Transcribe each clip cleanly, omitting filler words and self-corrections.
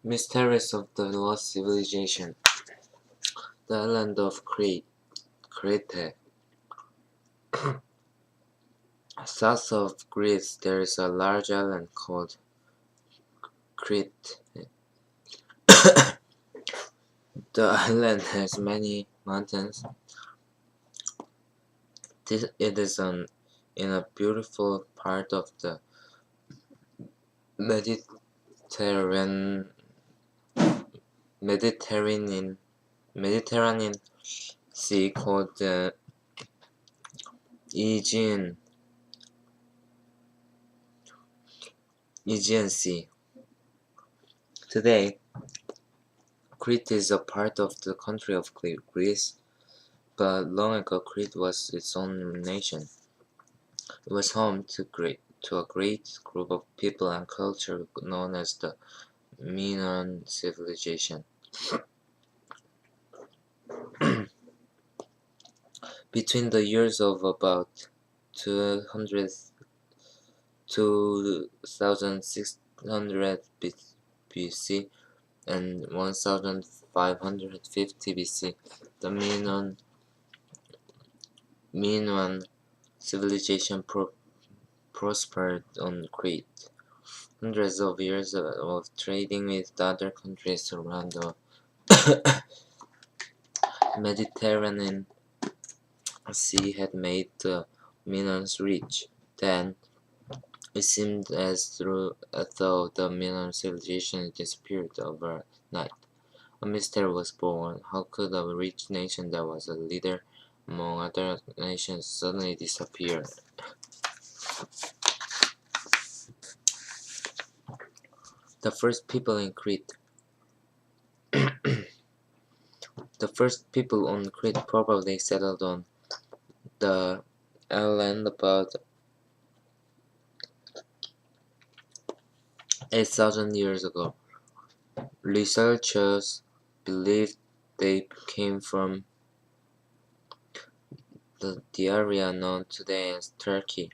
Mysteries of the Lost Civilization. The island of Crete. South of Greece, there is a large island called Crete. The island has many mountains. It is in a beautiful part of the Mediterranean Sea called the Aegean Sea. Today, Crete is a part of the country of Greece, but long ago Crete was its own nation. It was home to a great group of people and culture known as the Minoan civilization. Between the years of about 2600 BC and 1550 BC, the Minoan civilization prospered on Crete. Hundreds of years of trading with other countries around the Mediterranean Sea had made the Minoans rich. Then, it seemed as though the Minoan civilization disappeared overnight. A mystery was born. How could a rich nation that was a leader among other nations suddenly disappear? The first people in Crete. The first people on Crete probably settled on the island about 8,000 years ago. Researchers believe they came from the area known today as Turkey.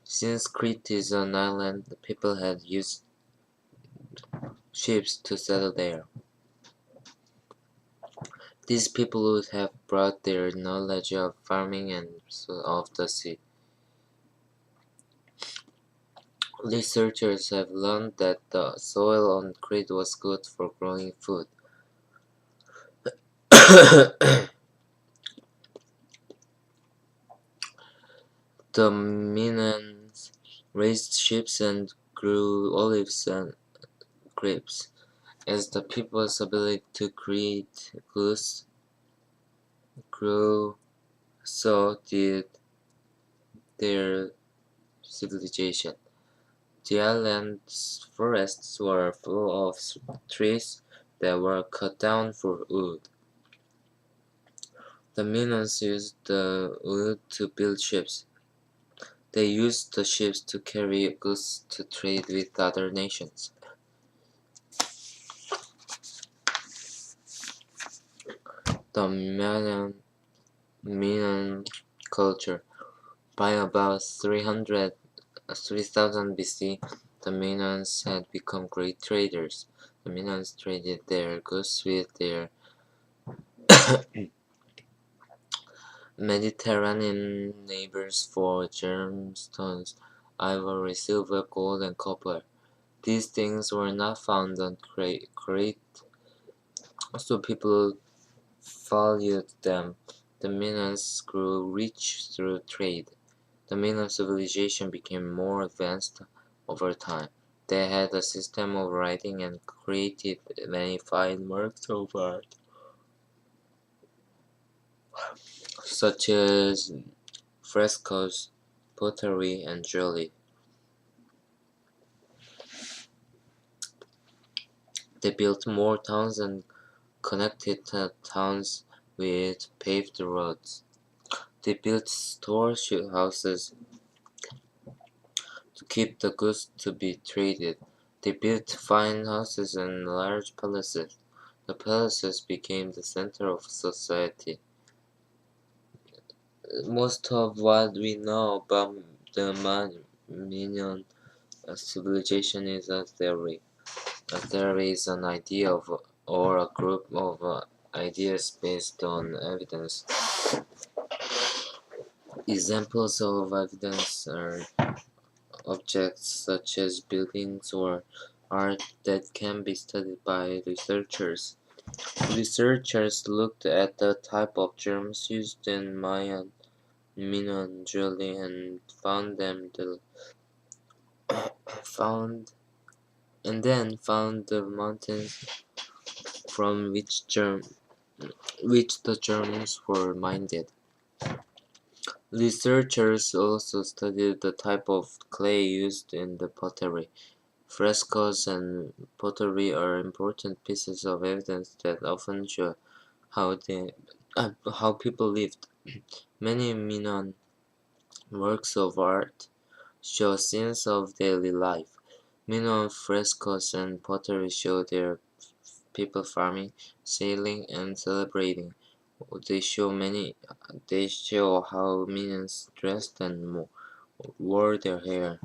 Since Crete is an island, the people had used ships to settle there. These people would have brought their knowledge of farming and of the sea. Researchers have learned that the soil on Crete was good for growing food. The Minoans raised sheep and grew olives and grapes. As the people's ability to create goods grew, so did their civilization. The island's forests were full of trees that were cut down for wood. The Minoans used the wood to build ships. They used the ships to carry goods to trade with other nations. The Minoan culture. By about 3000 BC, the Minoans had become great traders. The Minoans traded their goods with their Mediterranean neighbors for gemstones, ivory, silver, gold, and copper. These things were not found on Crete, so people valued them. The Minoans grew rich through trade. The Minoan civilization became more advanced over time. They had a system of writing and created many fine works of art, such as frescoes, pottery, and jewelry. They built more towns and connected towns with paved roads. They built storehouses to keep the goods to be traded. They built fine houses and large palaces. The palaces became the center of society. Most of what we know about the Minoan A civilization is a theory. A theory is an idea of or a group of ideas based on evidence. Examples of evidence are objects such as buildings or art that can be studied by researchers. Researchers looked at the type of germs used in Mayan Minoan jewelry and found found the mountains from which the germs were mined. Researchers also studied the type of clay used in the pottery. Frescoes and pottery are important pieces of evidence that often show how people lived. Many Minoan works of art show scenes of daily life. Minoan frescoes and pottery show their people farming, sailing, and celebrating. They show how Minoans dressed and wore their hair.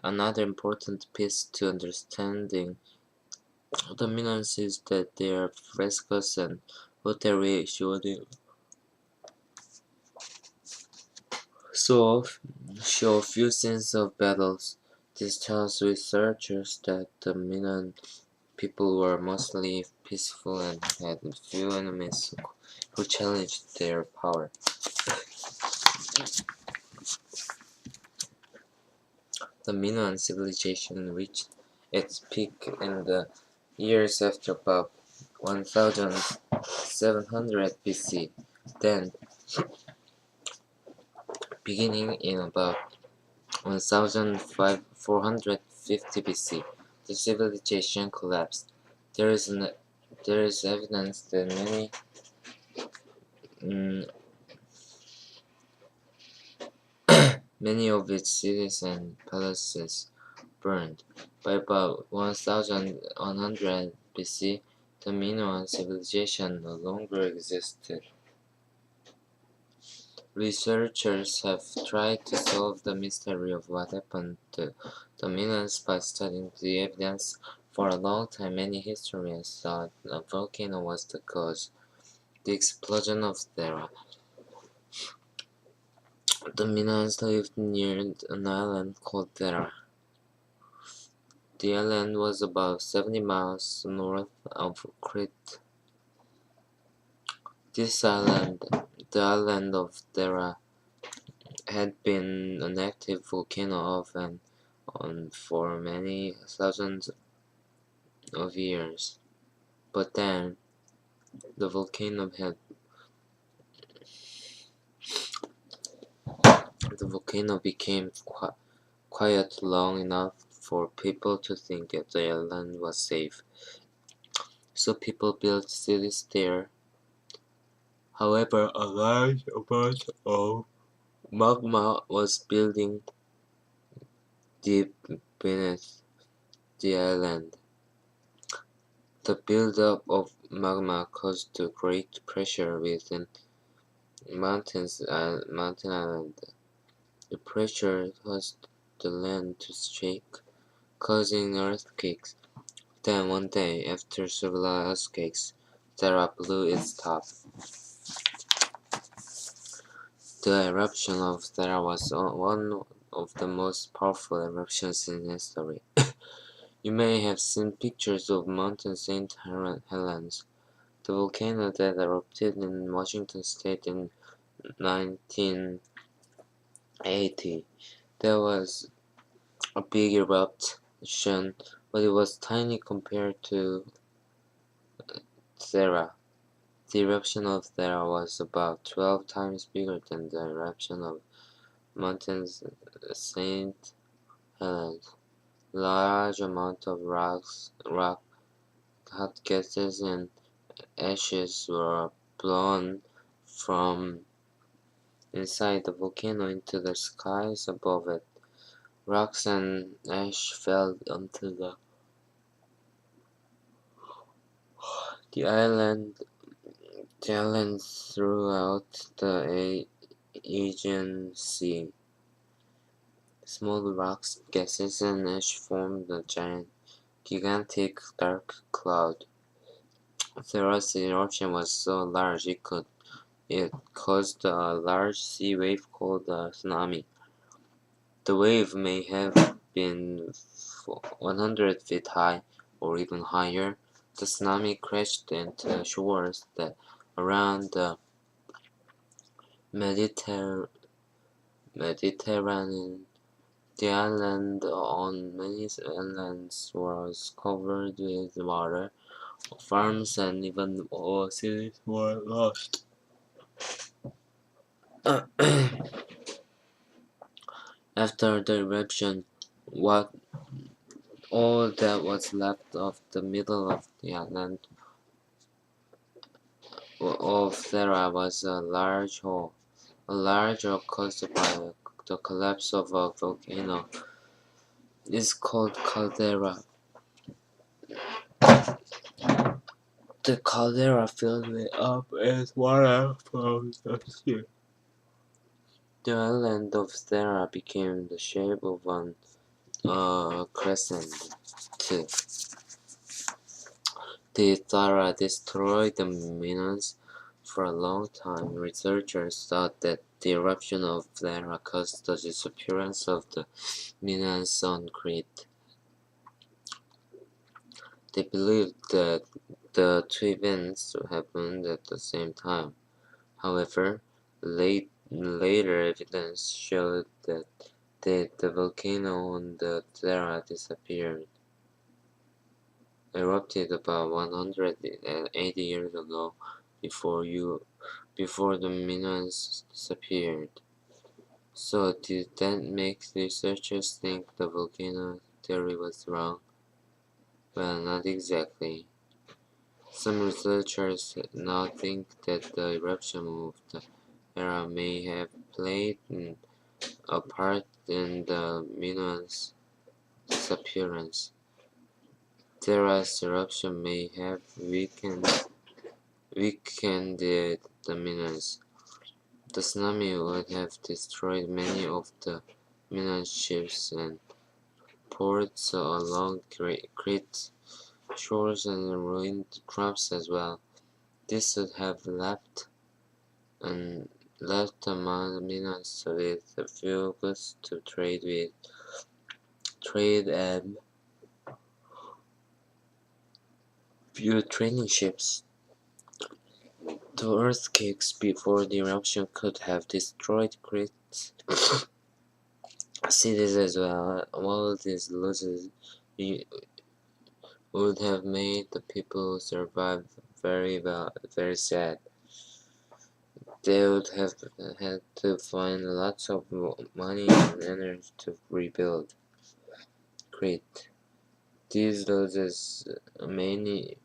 Another important piece to understanding the Minoans is that their frescoes and pottery show few scenes of battles. This tells researchers that the Minoan people were mostly peaceful and had few enemies who challenged their power. The Minoan civilization reached its peak in the years after about 1700 BC. Then, beginning in about 1450 BC, the civilization collapsed. There is evidence that many of its cities and palaces burned. By about 1100 BC, the Minoan civilization no longer existed. Researchers have tried to solve the mystery of what happened to the Minoans by studying the evidence. For a long time, many historians thought a volcano was the cause. The explosion of Thera. The Minoans lived near an island called Thera. The island was about 70 miles north of Crete. This island, the island of Thera, had been an active volcano off and on for many thousands of years. But then, the volcano became quiet long enough for people to think that the island was safe. So people built cities there. However, a large amount of magma was building deep beneath the island. The buildup of magma caused great pressure within mountain island. The pressure caused the land to shake, causing earthquakes. Then one day, after several earthquakes, Terra blew its top. The eruption of Terra was one of the most powerful eruptions in history. You may have seen pictures of Mount St. Helens, the volcano that erupted in Washington state in 1980. There was a big eruption, but it was tiny compared to Thera. The eruption of Thera was about 12 times bigger than the eruption of Mount St. Helens. Large amount of rock, hot gases, and ashes were blown from inside the volcano into the skies above it. Rocks and ash fell onto the island throughout the Aegean Sea. Small rocks, gases, and ash formed a gigantic dark cloud. Thera's eruption was so large it caused a large sea wave called a tsunami. The wave may have been 100 feet high or even higher. The tsunami crashed into shores that around the Mediterranean. The island on many islands was covered with water. Farms and even cities were lost. After the eruption, all that was left of the middle of the island of Thera was a large hole. A large hole caused by the collapse of a volcano is called caldera. The caldera filled up with water from the sea. The island of Thera became the shape of an crescent. The Thera destroyed the Minoans. For a long time, researchers thought that the eruption of Thera caused the disappearance of the Minoans on Crete. They believed that the two events happened at the same time. However, later evidence showed that the volcano on the Thera erupted about 180 years ago before the Minoans disappeared. So did that make researchers think the volcano theory was wrong? Well, not exactly. Some researchers now think that the eruption of the Thera may have played a part in the Minoans' disappearance. Thera's eruption may have weakened the Minoans. The tsunami would have destroyed many of the Minoan ships and ports along Crete shores and ruined crops as well. This would have left the Minoans with a few goods to trade and few training ships. The earthquakes before the eruption could have destroyed Crete cities as well. All these losses would have made the people survive very sad. They would have had to find lots of money and energy to rebuild Crete. These losses made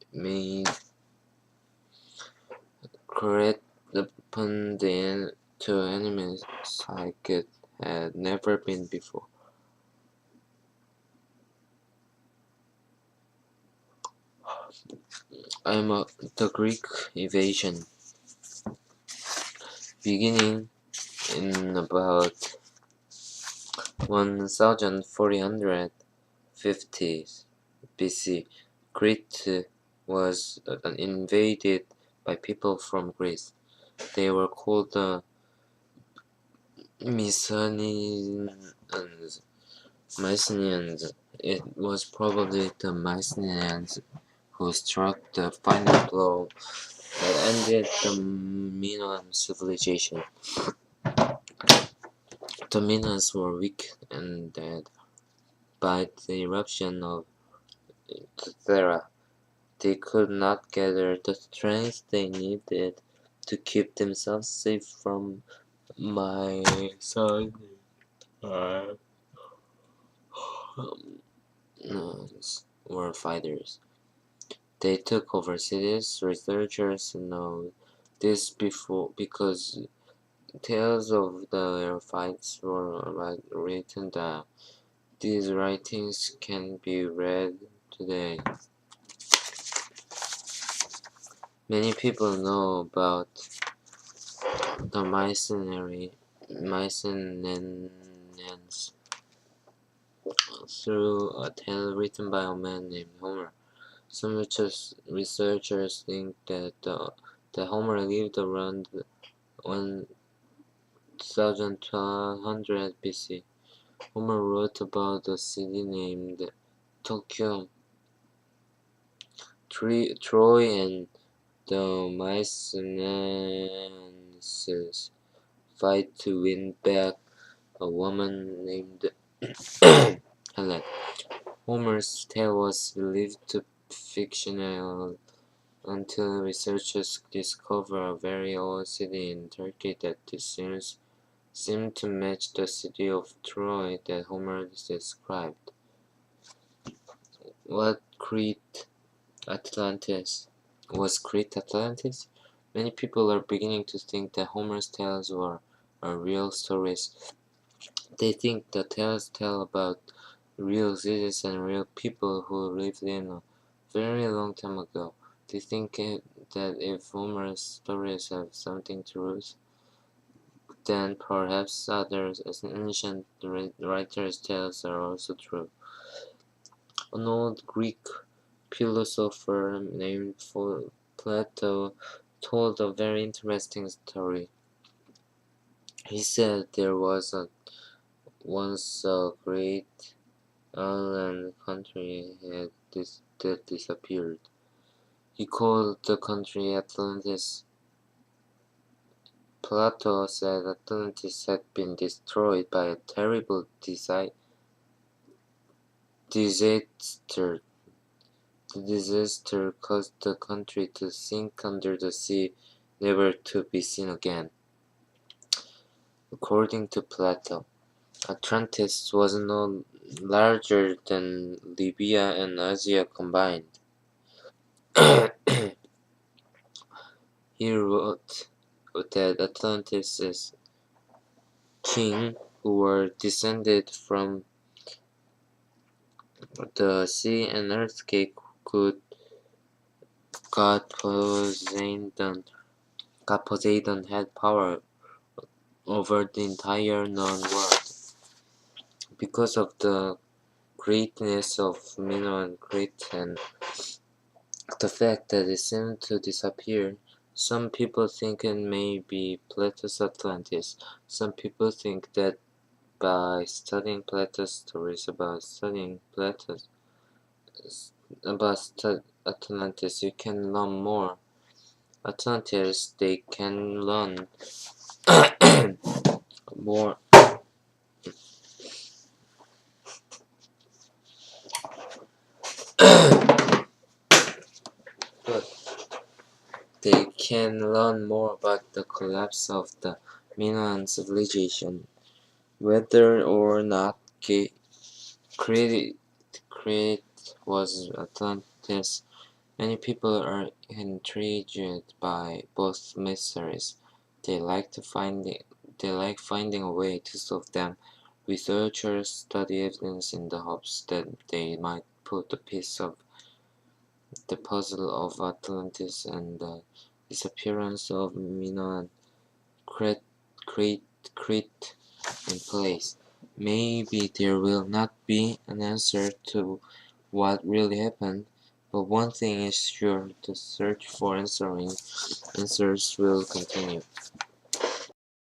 Crete open to enemies like it had never been before. The Greek invasion. Beginning in about 1450 BC, Crete was invaded by people from Greece. They were called the Mycenaeans. It was probably the Mycenaeans who struck the final blow that ended the Minoan civilization. The Minoans were weak and dead. By the eruption of Thera, they could not gather the strength they needed to keep themselves safe from Mycenaeans were fighters. They took over cities. Researchers know this because tales of their fights were written down. These writings can be read today. Many people know about the Mycenaeans. through a tale written by a man named Homer. Some researchers think that Homer lived around 1200 BC. Homer wrote about a city named Tokyo, Troy, and the Mycenaeans fight to win back a woman named Helen. Homer's tale was believed to be fictional until researchers discovered a very old city in Turkey that seemed to match the city of Troy that Homer described. What Crete Atlantis? Was Crete Atlantis? Many people are beginning to think that Homer's tales are real stories. They think the tales tell about real cities and real people who lived in a very long time ago. They think that if Homer's stories have something truth, then perhaps other ancient writers' tales are also true. An old Greek philosopher named Plato told a very interesting story. He said there was once a great island country that disappeared. He called the country Atlantis. Plato said Atlantis had been destroyed by a terrible disaster. The disaster caused the country to sink under the sea, never to be seen again. According to Plato, Atlantis was no larger than Libya and Asia combined. He wrote that Atlantis' king, who were descended from the sea and earthquake, God Poseidon had power over the entire known world. Because of the greatness of Minoan Crete and the fact that it seemed to disappear, some people think it may be Plato's Atlantis. Some people think that by studying Plato's stories Atlantis, you can learn more. Atlantis, they can learn more. But they can learn more about the collapse of the Minoan civilization, whether or not Crete was Atlantis. Many people are intrigued by both mysteries. They like finding a way to solve them. Researchers study evidence in the hopes that they might put a piece of the puzzle of Atlantis and the disappearance of Minoan Crete in place. Maybe there will not be an answer to what really happened, but one thing is sure: the search for answers will continue.